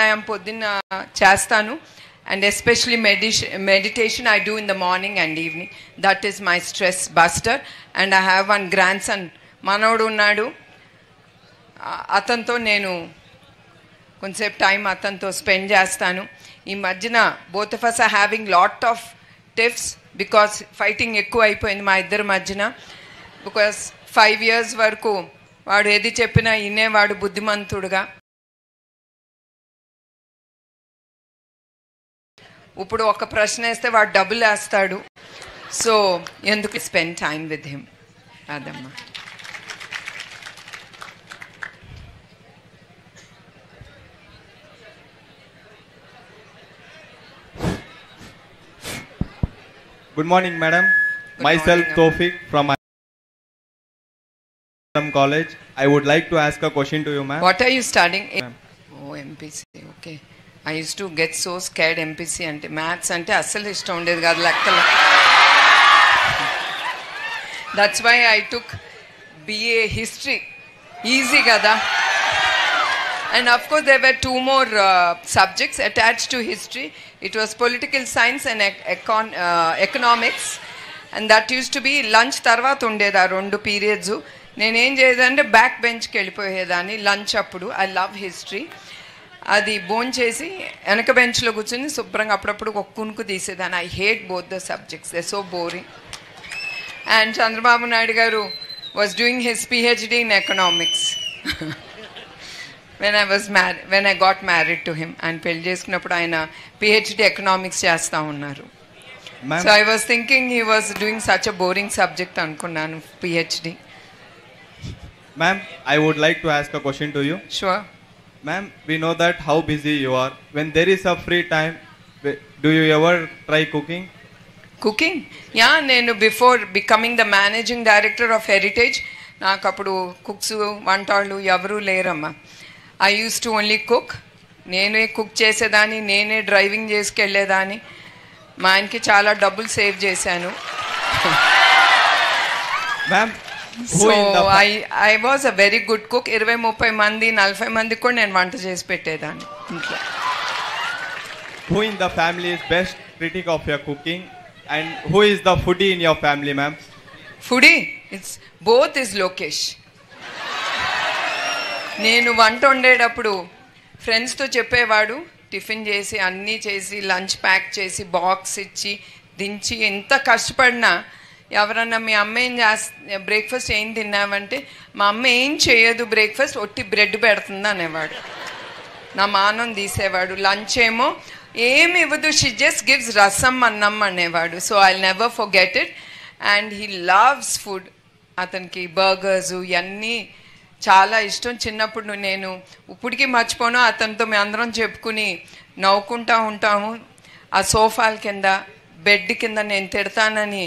ప్రాణాయామం పొద్దున్న చేస్తాను. And especially meditation I do in the morning and evening. That is my stress buster. And I have one grandson, మనోడు ఉన్నాడు. అతనితో నేను కొంచెంసేపు టైం అతనితో స్పెండ్ చేస్తాను. ఈ మధ్యన both of us are having lot of tiffs because fighting ఎక్కువ అయిపోయింది మా ఇద్దరి మధ్యన. Because 5 years వరకు వాడు ఏది చెప్పినా వినేవాడు బుద్ధిమంతుడుగా. ఇప్పుడు ఒక ప్రశ్న వేస్తే వాడు డబ్బులు వేస్తాడు. సో ఎందుకు స్పెండ్ టైం విత్ హిమ్ అదమ్మా. Good morning, madam. Myself Tawfiq from college. I would like to ask a question to you, ma'am. What are you studying? Oh, MPC. Okay. I used to get so scared MPC ante maths ante assalu ishtam undedi kaadu lekkalo. That's why I took BA history. Easy kada. And of course there were 2 more subjects attached to history. It was political science and economics, and that used to be lunch tarvata undeda 2 periods. నేను ఏం చేసేదంటే back బెంచ్కి వెళ్ళిపోయేదాన్ని lunch అప్పుడు. I love history. అది బోన్ చేసి వెనక బెంచ్లో కూర్చొని శుభ్రంగా అప్పుడప్పుడు ఒక కునుకు తీసేదాన్ని. I hate both the subjects, they so boring. And Chandrababu Naidu గారు was doing his PhD in economics when I got married to him. ఆయన పెళ్లి చేసుకున్నప్పుడు ఆయన PhD ఎకనామిక్స్ చేస్తూ ఉన్నారు. So I was thinking he was doing such a boring subject అనుకున్నాను PhD. Ma'am, I would like to ask a question to you. Sure. Ma'am, we know that how busy you are. When there is a free time, do you ever try cooking? Cooking? Yeah, నేను before becoming the managing director of Heritage, నాకు అప్పుడు cooks వంటవాళ్ళు ఎవరూ లేరమ్మా. I used to only cook. నేనే cook చేసేదాన్ని, నేనే driving చేసుకెళ్ళేదాన్ని. మా ఆయనకి చాలా డబ్బులు సేవ్ చేశాను. Ma'am, so I was a very good cook. 20-30 మంది 40 మందికి కూడా నేను వంట చేసి పెట్టేదాన్ని ఇంట్లో. Who in the family is best critic of your cooking, and who is the foodie in your family, ma'am? Foodie? It's both is Lokesh. నేను వంట వండేటప్పుడు ఫ్రెండ్స్తో చెప్పేవాడు, టిఫిన్ చేసి అన్నీ చేసి లంచ్ ప్యాక్ చేసి బాక్స్ ఇచ్చి దించి ఎంత కష్టపడినా ఎవరన్నా మీ అమ్మ ఏం బ్రేక్ఫాస్ట్ ఏం తిన్నావంటే మా అమ్మ ఏం చేయదు బ్రేక్ఫాస్ట్, ఒట్టి బ్రెడ్ పెడుతుంది అనేవాడు. నా మానం తీసేవాడు. లంచ్ ఏమో ఏమి ఇవ్వదు, షీ జస్ట్ గివ్స్ రసం అన్నం అనేవాడు. So I never forget it. And he loves food. అతనికి బర్గర్స్ ఇవన్నీ చాలా ఇష్టం. చిన్నప్పుడు నేను ఇప్పటికీ మర్చిపోను. అతనితో మేము అందరం చెప్పుకుని నవ్వుకుంటూ ఉంటాము. ఆ సోఫాల కింద బెడ్ కింద నేను తిడతానని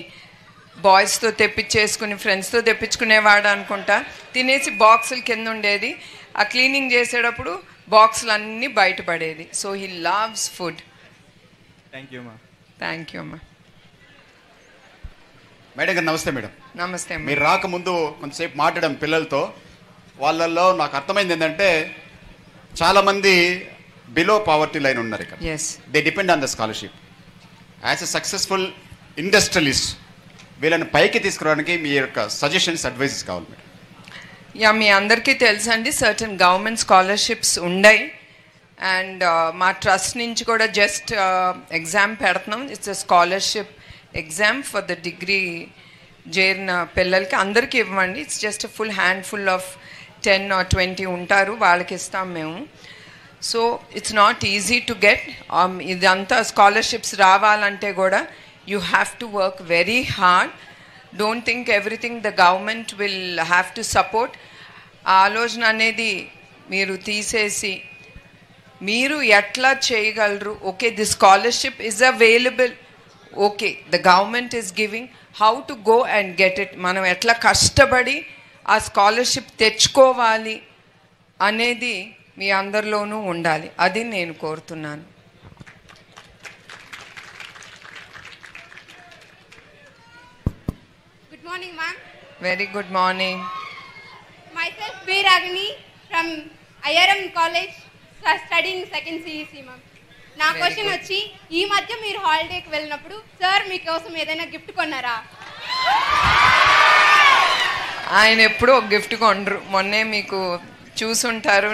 బాయ్స్తో తెప్పించేసుకుని ఫ్రెండ్స్తో తెప్పించుకునేవాడు అనుకుంటా. తినేసి బాక్సుల కింద ఉండేది. ఆ క్లీనింగ్ చేసేటప్పుడు బాక్సులు అన్నీ బయటపడేది. So he loves food. Thank you మా. థ్యాంక్ యూ అమ్మా. మేడం గారు నమస్తే. మేడం నమస్తే. మీరు రాకముందు కొంతసేపు మాట్లాడడం పిల్లలతో, వాళ్ళల్లో నాకు అర్థమైంది ఏంటంటే చాలామంది బిలో పావర్టీ లైన్ ఉన్నారు ఇక్కడ. They depend on the scholarship. As a successful industrialist వీళ్ళని పైకి తీసుకురావడానికి మీ యొక్క సజెషన్స్, అడ్వైజెస్ కావాలి మేడం. యా, మీ అందరికీ తెలుసండి సర్టన్ గవర్నమెంట్ స్కాలర్షిప్స్ ఉన్నాయి. అండ్ మా ట్రస్ట్ నుంచి కూడా జస్ట్ ఎగ్జామ్ పెడుతున్నాం. It's a scholarship exam for the degree చేరిన పిల్లలకి అందరికీ ఇవ్వండి. It's just full handful of 10 or 20 ఉంటారు, వాళ్ళకి ఇస్తాం మేము. So it's not easy to get. ఇదంతా స్కాలర్షిప్స్ రావాలంటే కూడా you have to work very hard. Don't think everything the government will have to support. ఆలోచన అనేది మీరు తీసేసి మీరు ఎట్లా చేయగలరు. Okay, the scholarship is available. Okay, the government is giving, how to go and get it. మనం ఎట్లా కష్టపడి ఆ స్కాలర్షిప్ తెచ్చుకోవాలి అనేది మీ అందరిలోనూ ఉండాలి. అది నేను కోరుతున్నాను. Good morning, ma'am. Very good morning. Myself, B. Ragini from IRM College. Studying second CEC ma'am. నా క్వశ్చన్ వచ్చి, ఈ మధ్య మీరు హాలిడేకి వెళ్ళినప్పుడు సార్ మీకోసం ఏదైనా గిఫ్ట్ కొన్నారా? ఆయన ఎప్పుడూ ఒక గిఫ్ట్ కొనరు. మొన్నే మీకు చూసుంటారు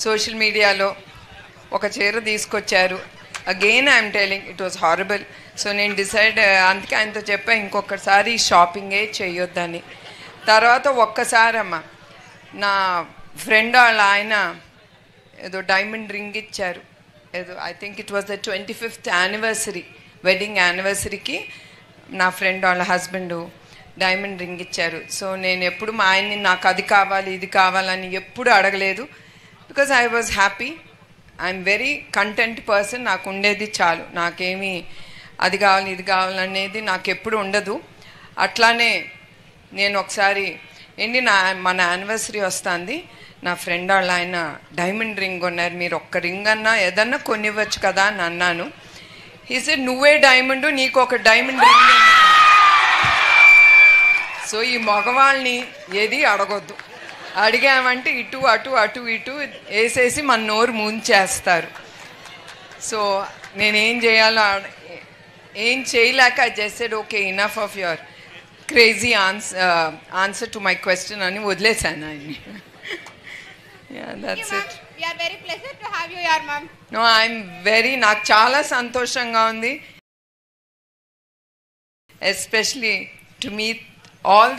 సోషల్ మీడియాలో ఒక చీర తీసుకొచ్చారు. Again I'm telling it was horrible. So నేను డిసైడ్, అందుకే ఆయనతో చెప్పా ఇంకొకసారి షాపింగే చేయొద్దని. తర్వాత ఒక్కసారి అమ్మ నా ఫ్రెండ్ వాళ్ళ ఆయన ఏదో డైమండ్ రింగ్ ఇచ్చారు. ఏదో I think it was the 25th anniversary, wedding యానివర్సరీకి నా ఫ్రెండ్ వాళ్ళ హస్బెండ్ డైమండ్ రింగ్ ఇచ్చారు. సో నేను ఎప్పుడు మా ఆయన్ని నాకు అది కావాలి ఇది కావాలని ఎప్పుడు అడగలేదు. Because I was happy, I'm very content person. నాకు ఉండేది చాలు, నాకేమీ అది కావాలి ఇది కావాలనేది నాకు ఎప్పుడు ఉండదు. అట్లానే నేను ఒకసారి మన యానివర్సరీ వస్తుంది, నా ఫ్రెండ్ వాళ్ళ ఆయన డైమండ్ రింగ్ కొన్నారు, మీరు ఒక్క రింగ్ అన్నా ఏదన్నా కొనివ్వచ్చు కదా అని అన్నాను. హీ సెడ్ నువ్వే డైమండ్, నీకు ఒక డైమండ్ రింగ్. సో ఈ మగవాళ్ళని ఏది అడగొద్దు, అడిగామంటే ఇటు అటు అటు ఇటు వేసేసి మన నోరు ముంచేస్తారు. సో నేనేం చేయాలో ఏం చేయలేక I just said okay enough of your crazy answer to my question అని వదిలేసాను ఆయన్ని. That's it. No I'm very, నాకు చాలా సంతోషంగా ఉంది, ఎస్పెషలీ టు మీట్ all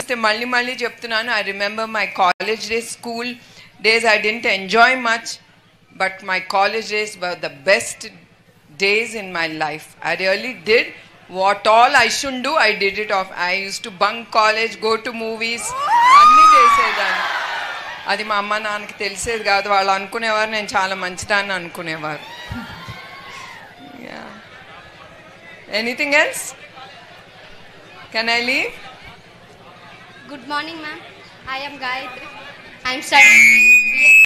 మళ్ళీ చెప్తున్నాను. I remember my college days, school days I didn't enjoy much, but my college days were the best days in my life. I really did what all I shouldn't do, I did it off. I used to bunk college, go to movies, అన్నీ చేసేదాన్ని. అది మా అమ్మ నాన్నకి తెలిసేది కాదు, వాళ్ళు అనుకునేవారు నేను చాలా మంచిదాన్ని అనుకునేవారు. Anything else? Can I leave? Good morning, ma'am. I am Gayatri. I am studying